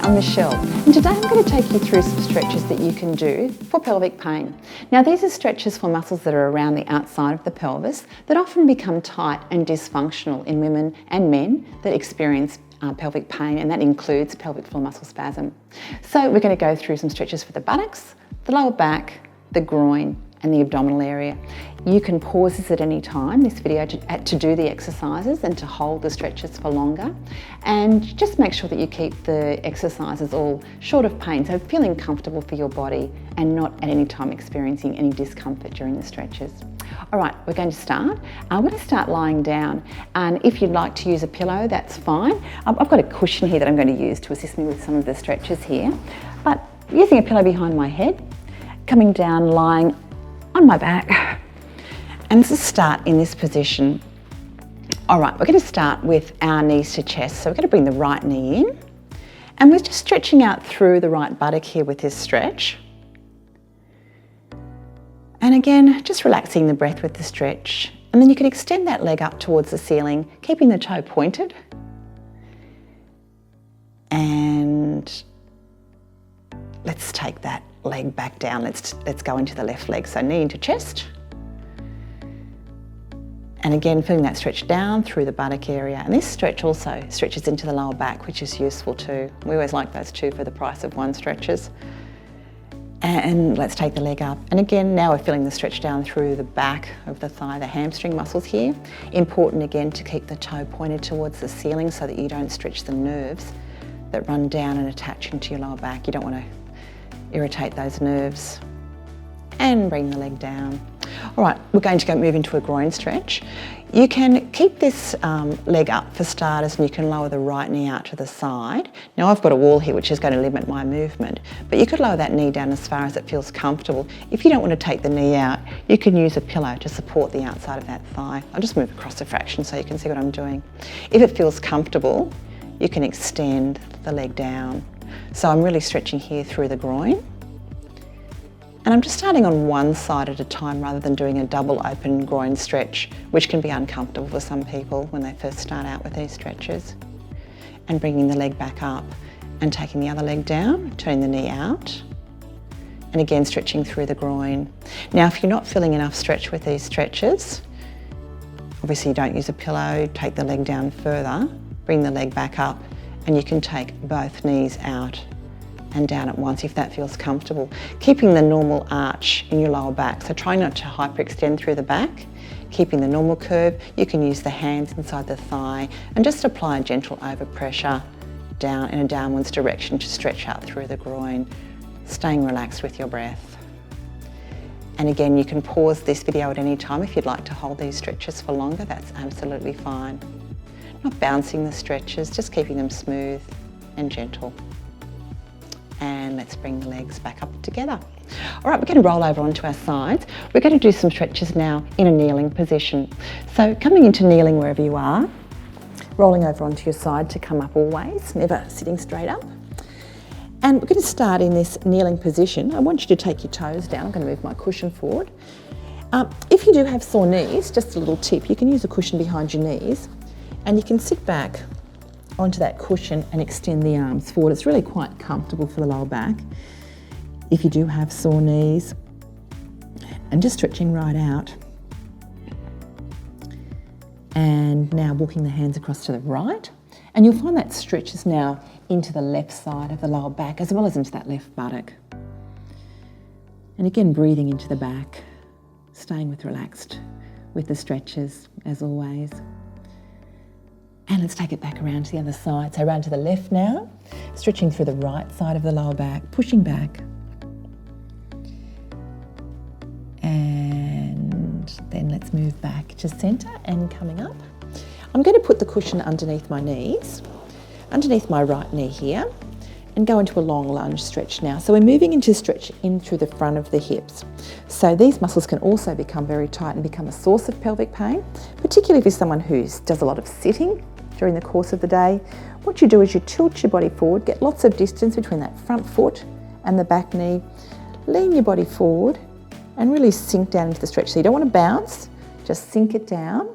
I'm Michelle, and today I'm going to take you through some stretches that you can do for pelvic pain. Now these are stretches for muscles that are around the outside of the pelvis that often become tight and dysfunctional in women and men that experience pelvic pain, and that includes pelvic floor muscle spasm. So we're going to go through some stretches for the buttocks, the lower back, the groin and the abdominal area. You can pause this at any time, this video, to do the exercises and to hold the stretches for longer. And just make sure that you keep the exercises all short of pain, so feeling comfortable for your body and not at any time experiencing any discomfort during the stretches. All right, we're going to start. We're going to start lying down, and if you'd like to use a pillow, that's fine. I've got a cushion here that I'm going to use to assist me with some of the stretches here. But using a pillow behind my head, coming down, lying on my back, and just start in this position. All right, we're going to start with our knees to chest. So we're going to bring the right knee in, and we're just stretching out through the right buttock here with this stretch. And again, just relaxing the breath with the stretch. And then you can extend that leg up towards the ceiling, keeping the toe pointed. And let's take that leg back down. Let's go into the left leg. So knee into chest. And again, feeling that stretch down through the buttock area. And this stretch also stretches into the lower back, which is useful too. We always like those two for the price of one stretches. And let's take the leg up. And again, now we're feeling the stretch down through the back of the thigh, the hamstring muscles here. Important again to keep the toe pointed towards the ceiling so that you don't stretch the nerves that run down and attach into your lower back. You don't want to irritate those nerves. And bring the leg down. All right, we're going to move into a groin stretch. You can keep this leg up for starters, and you can lower the right knee out to the side. Now I've got a wall here which is going to limit my movement, but you could lower that knee down as far as it feels comfortable. If you don't want to take the knee out, you can use a pillow to support the outside of that thigh. I'll just move across a fraction so you can see what I'm doing. If it feels comfortable, you can extend the leg down. So I'm really stretching here through the groin. And I'm just starting on one side at a time rather than doing a double open groin stretch, which can be uncomfortable for some people when they first start out with these stretches. And bringing the leg back up and taking the other leg down, turning the knee out. And again, stretching through the groin. Now, if you're not feeling enough stretch with these stretches, obviously you don't use a pillow, take the leg down further, bring the leg back up, and you can take both knees out and down at once if that feels comfortable. Keeping the normal arch in your lower back, so try not to hyperextend through the back, keeping the normal curve. You can use the hands inside the thigh and just apply a gentle overpressure down in a downwards direction to stretch out through the groin, staying relaxed with your breath. And again, you can pause this video at any time if you'd like to hold these stretches for longer, that's absolutely fine. Not bouncing the stretches, just keeping them smooth and gentle. And let's bring the legs back up together. All right, we're going to roll over onto our sides. We're going to do some stretches now in a kneeling position. So coming into kneeling wherever you are, rolling over onto your side to come up always, never sitting straight up. And we're going to start in this kneeling position. I want you to take your toes down. I'm going to move my cushion forward. If you do have sore knees, just a little tip, you can use a cushion behind your knees and you can sit back onto that cushion and extend the arms forward. It's really quite comfortable for the lower back if you do have sore knees. And just stretching right out. And now walking the hands across to the right. And you'll find that stretches now into the left side of the lower back as well as into that left buttock. And again, breathing into the back, staying relaxed with the stretches as always. And let's take it back around to the other side. So around to the left now, stretching through the right side of the lower back, pushing back. And then let's move back to centre and coming up. I'm going to put the cushion underneath my knees, underneath my right knee here, and go into a long lunge stretch now. So we're moving into stretch in through the front of the hips. So these muscles can also become very tight and become a source of pelvic pain, particularly if you're someone who does a lot of sitting during the course of the day. What you do is you tilt your body forward, get lots of distance between that front foot and the back knee, lean your body forward and really sink down into the stretch. So you don't want to bounce, just sink it down.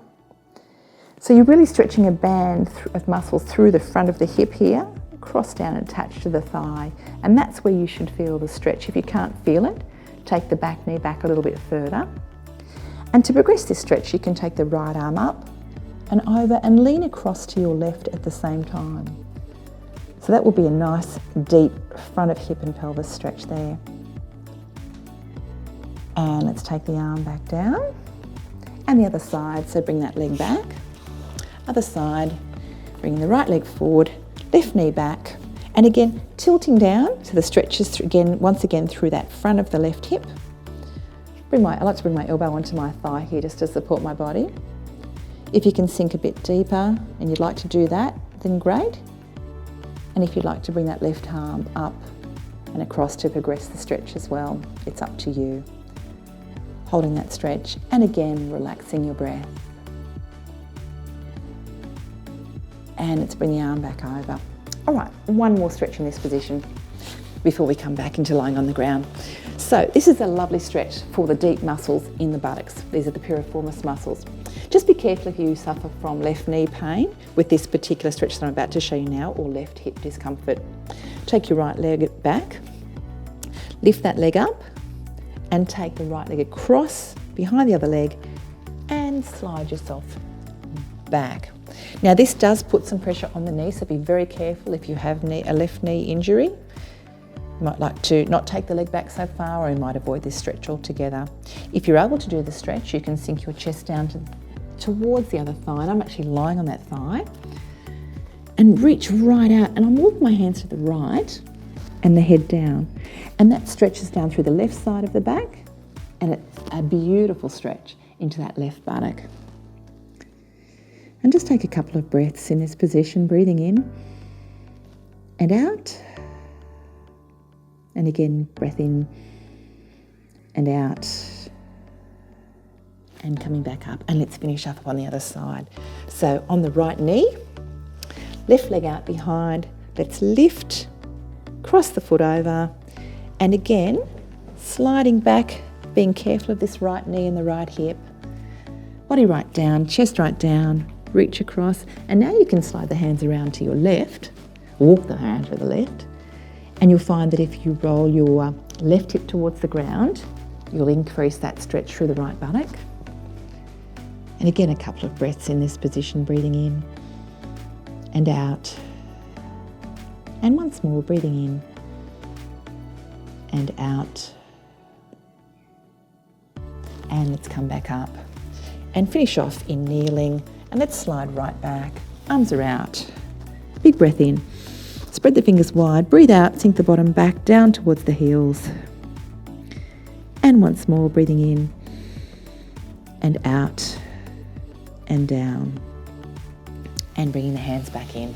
So you're really stretching a band of muscles through the front of the hip here, cross down and attach to the thigh, and that's where you should feel the stretch. If you can't feel it, take the back knee back a little bit further. And to progress this stretch, you can take the right arm up and over and lean across to your left at the same time. So that will be a nice deep front of hip and pelvis stretch there. And let's take the arm back down and the other side, so bring that leg back. Other side, bring the right leg forward, left knee back, and again tilting down so the stretches once again through that front of the left hip. I like to bring my elbow onto my thigh here just to support my body. If you can sink a bit deeper and you'd like to do that, then great. And if you'd like to bring that left arm up and across to progress the stretch as well, it's up to you. Holding that stretch and again relaxing your breath. And let's bring the arm back over. All right, one more stretch in this position before we come back into lying on the ground. So this is a lovely stretch for the deep muscles in the buttocks. These are the piriformis muscles. Just be careful if you suffer from left knee pain with this particular stretch that I'm about to show you now, or left hip discomfort. Take your right leg back, lift that leg up, and take the right leg across behind the other leg and slide yourself back. Now this does put some pressure on the knee, so be very careful if you have a left knee injury. You might like to not take the leg back so far, or you might avoid this stretch altogether. If you're able to do the stretch, you can sink your chest down towards the other thigh, and I'm actually lying on that thigh, and reach right out, and I'm walking my hands to the right and the head down, and that stretches down through the left side of the back, and it's a beautiful stretch into that left buttock. And just take a couple of breaths in this position, breathing in and out, and again breath in and out, and coming back up. And let's finish up on the other side. So on the right knee, left leg out behind, let's lift, cross the foot over, and again sliding back, being careful of this right knee and the right hip. Body right down, chest right down, reach across, and now you can slide the hands around to your left, walk the hand to the left, and you'll find that if you roll your left hip towards the ground, you'll increase that stretch through the right buttock. And again, a couple of breaths in this position, breathing in and out. And once more, breathing in and out. And let's come back up and finish off in kneeling. And let's slide right back, arms are out. Big breath in, spread the fingers wide, breathe out, sink the bottom back down towards the heels. And once more, breathing in and out and down. And bringing the hands back in.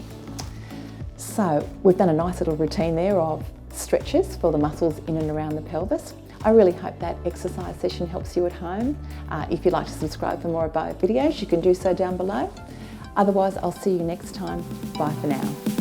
So we've done a nice little routine there of stretches for the muscles in and around the pelvis. I really hope that exercise session helps you at home. If you'd like to subscribe for more about videos, you can do so down below. Otherwise, I'll see you next time. Bye for now.